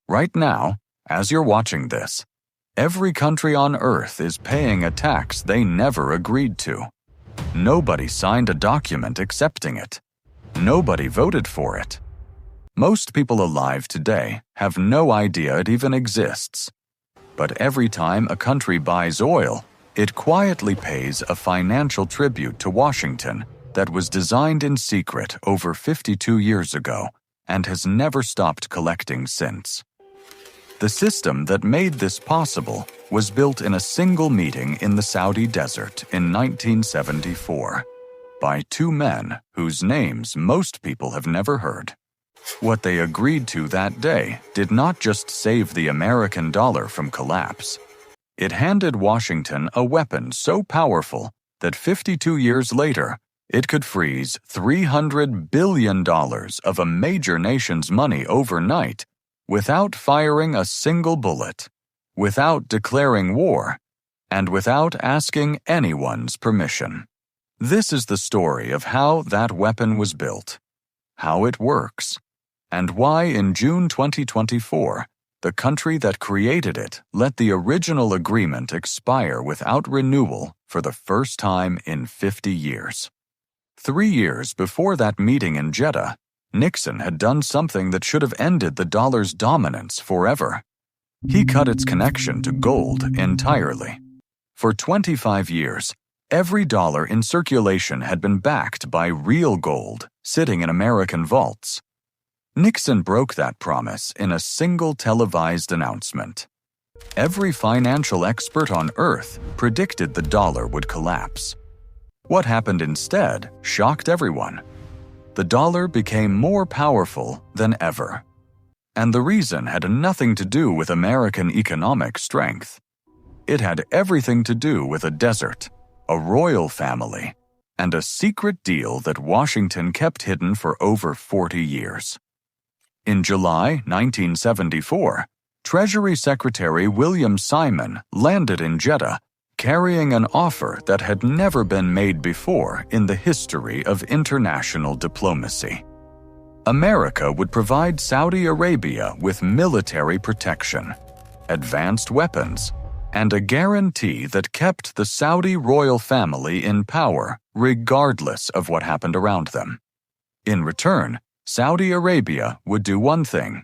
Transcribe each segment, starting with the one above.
Right now, as you're watching this, every country on Earth is paying a tax they never agreed to. Nobody signed a document accepting it. Nobody voted for it. Most people alive today have no idea it even exists. But every time a country buys oil, it quietly pays a financial tribute to Washington that was designed in secret over 52 years ago and has never stopped collecting since. The system that made this possible was built in a single meeting in the Saudi desert in 1974 by two men whose names most people have never heard. What they agreed to that day did not just save the American dollar from collapse. It handed Washington a weapon so powerful that 52 years later, it could freeze $300 billion of a major nation's money overnight without firing a single bullet, without declaring war, and without asking anyone's permission. This is the story of how that weapon was built, how it works, and why in June 2024, the country that created it let the original agreement expire without renewal for the first time in 50 years. 3 years before that meeting in Jeddah, Nixon had done something that should have ended the dollar's dominance forever. He cut its connection to gold entirely. For 25 years, every dollar in circulation had been backed by real gold sitting in American vaults. Nixon broke that promise in a single televised announcement. Every financial expert on Earth predicted the dollar would collapse. What happened instead shocked everyone. The dollar became more powerful than ever. And the reason had nothing to do with American economic strength. It had everything to do with a desert, a royal family, and a secret deal that Washington kept hidden for over 40 years. In July 1974, Treasury Secretary William Simon landed in Jeddah, carrying an offer that had never been made before in the history of international diplomacy. America would provide Saudi Arabia with military protection, advanced weapons, and a guarantee that kept the Saudi royal family in power regardless of what happened around them. In return, Saudi Arabia would do one thing: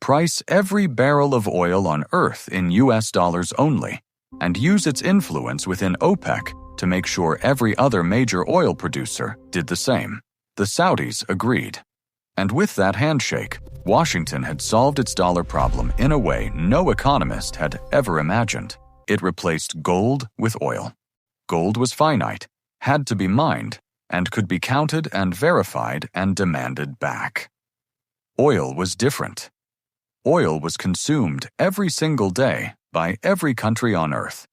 price every barrel of oil on Earth in US dollars only, and use its influence within OPEC to make sure every other major oil producer did the same. The Saudis agreed. And with that handshake, Washington had solved its dollar problem in a way no economist had ever imagined. It replaced gold with oil. Gold was finite, had to be mined, and could be counted and verified and demanded back. Oil was different. Oil was consumed every single day by every country on Earth,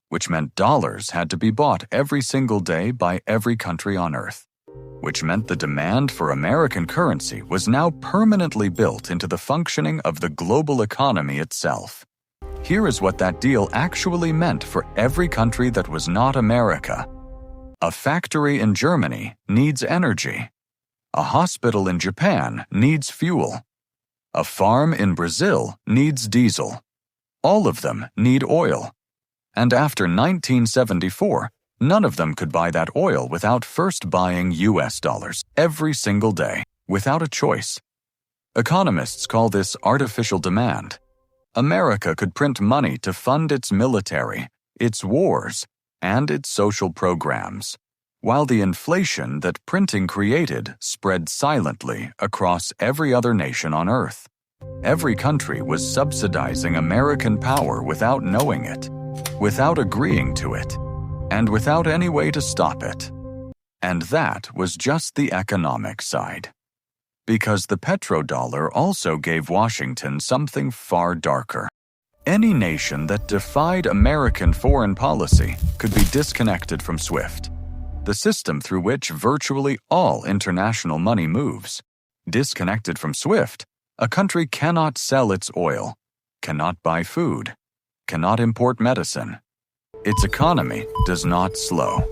which meant dollars had to be bought every single day by every country on Earth, which meant the demand for American currency was now permanently built into the functioning of the global economy itself. Here is what that deal actually meant for every country that was not America. A factory in Germany needs energy. A hospital in Japan needs fuel. A farm in Brazil needs diesel. All of them need oil. And after 1974, none of them could buy that oil without first buying US dollars every single day, without a choice. Economists call this artificial demand. America could print money to fund its military, its wars, and its social programs, while the inflation that printing created spread silently across every other nation on Earth. Every country was subsidizing American power without knowing it, without agreeing to it, and without any way to stop it. And that was just the economic side. Because the petrodollar also gave Washington something far darker. Any nation that defied American foreign policy could be disconnected from SWIFT, the system through which virtually all international money moves. Disconnected from SWIFT, a country cannot sell its oil, cannot buy food, cannot import medicine. Its economy does not slow.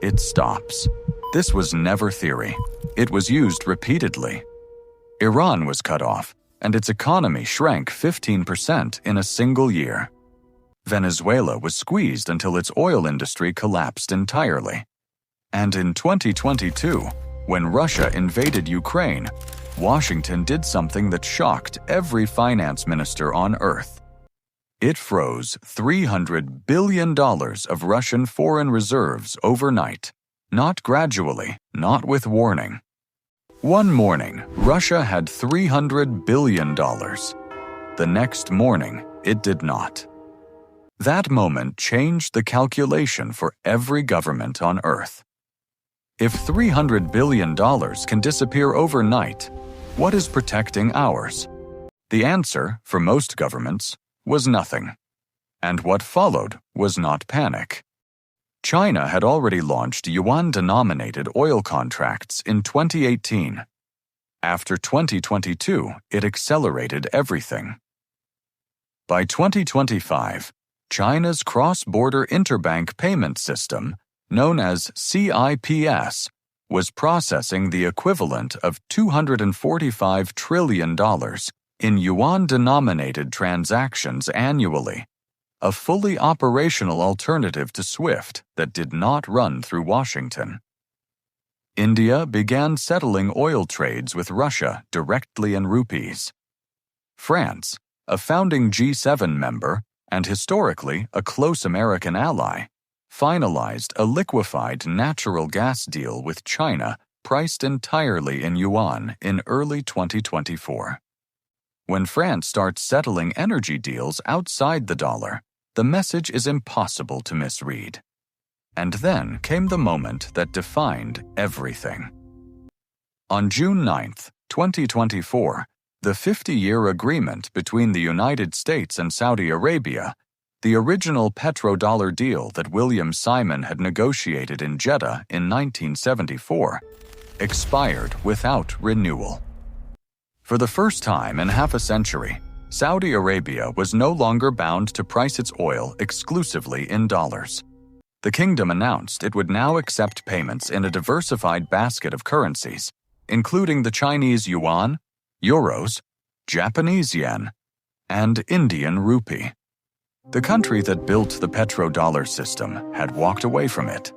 It stops. This was never theory. It was used repeatedly. Iran was cut off, and its economy shrank 15% in a single year. Venezuela was squeezed until its oil industry collapsed entirely. And in 2022, when Russia invaded Ukraine, Washington did something that shocked every finance minister on earth. It froze $300 billion of Russian foreign reserves overnight, not gradually, not with warning. One morning, Russia had $300 billion. The next morning, it did not. That moment changed the calculation for every government on Earth. If $300 billion can disappear overnight, what is protecting ours? The answer, for most governments, was nothing. And what followed was not panic. China had already launched yuan-denominated oil contracts in 2018. After 2022, it accelerated everything. By 2025, China's cross-border interbank payment system, known as CIPS, was processing the equivalent of $245 trillion in yuan-denominated transactions annually, a fully operational alternative to SWIFT that did not run through Washington. India began settling oil trades with Russia directly in rupees. France, a founding G7 member and historically a close American ally, finalized a liquefied natural gas deal with China priced entirely in yuan in early 2024. When France starts settling energy deals outside the dollar, the message is impossible to misread. And then came the moment that defined everything. On June 9, 2024, the 50-year agreement between the United States and Saudi Arabia, the original petrodollar deal that William Simon had negotiated in Jeddah in 1974, expired without renewal. For the first time in half a century, Saudi Arabia was no longer bound to price its oil exclusively in dollars. The kingdom announced it would now accept payments in a diversified basket of currencies, including the Chinese yuan, euros, Japanese yen, and Indian rupee. The country that built the petrodollar system had walked away from it.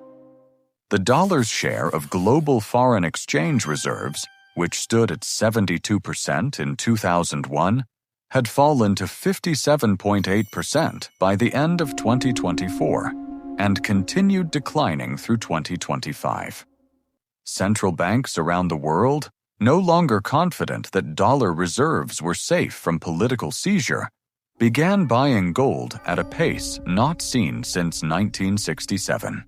The dollar's share of global foreign exchange reserves, which stood at 72% in 2001, had fallen to 57.8% by the end of 2024 and continued declining through 2025. Central banks around the world, no longer confident that dollar reserves were safe from political seizure, began buying gold at a pace not seen since 1967.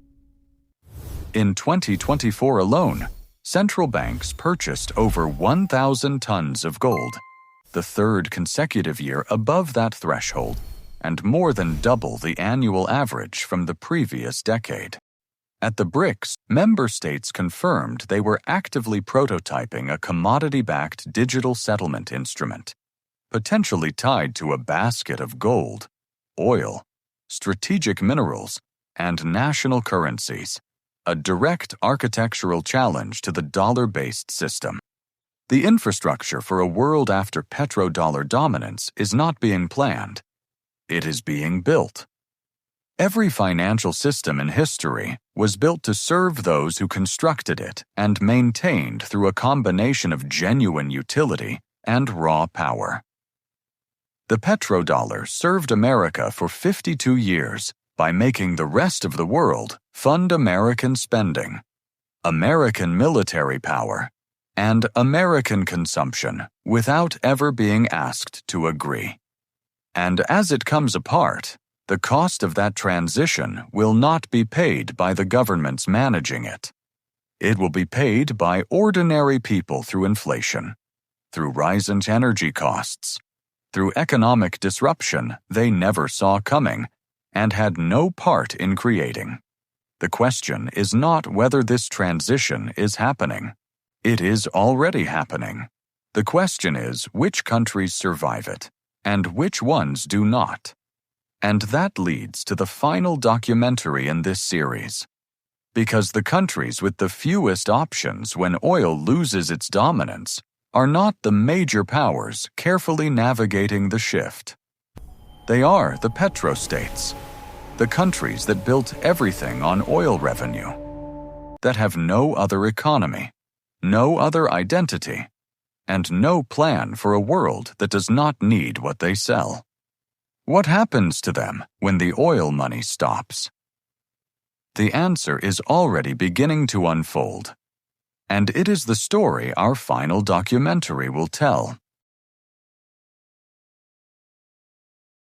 In 2024 alone, central banks purchased over 1,000 tons of gold, the third consecutive year above that threshold, and more than double the annual average from the previous decade. At the BRICS, member states confirmed they were actively prototyping a commodity-backed digital settlement instrument, potentially tied to a basket of gold, oil, strategic minerals, and national currencies, a direct architectural challenge to the dollar-based system. The infrastructure for a world after petrodollar dominance is not being planned. It is being built. Every financial system in history was built to serve those who constructed it and maintained through a combination of genuine utility and raw power. The petrodollar served America for 52 years by making the rest of the world fund American spending, American military power, and American consumption without ever being asked to agree. And as it comes apart, the cost of that transition will not be paid by the governments managing it. It will be paid by ordinary people through inflation, through rising energy costs, through economic disruption they never saw coming and had no part in creating. The question is not whether this transition is happening. It is already happening. The question is which countries survive it and which ones do not. And that leads to the final documentary in this series. Because the countries with the fewest options when oil loses its dominance are not the major powers carefully navigating the shift. They are the petrostates, the countries that built everything on oil revenue, that have no other economy, no other identity, and no plan for a world that does not need what they sell. What happens to them when the oil money stops? The answer is already beginning to unfold, and it is the story our final documentary will tell.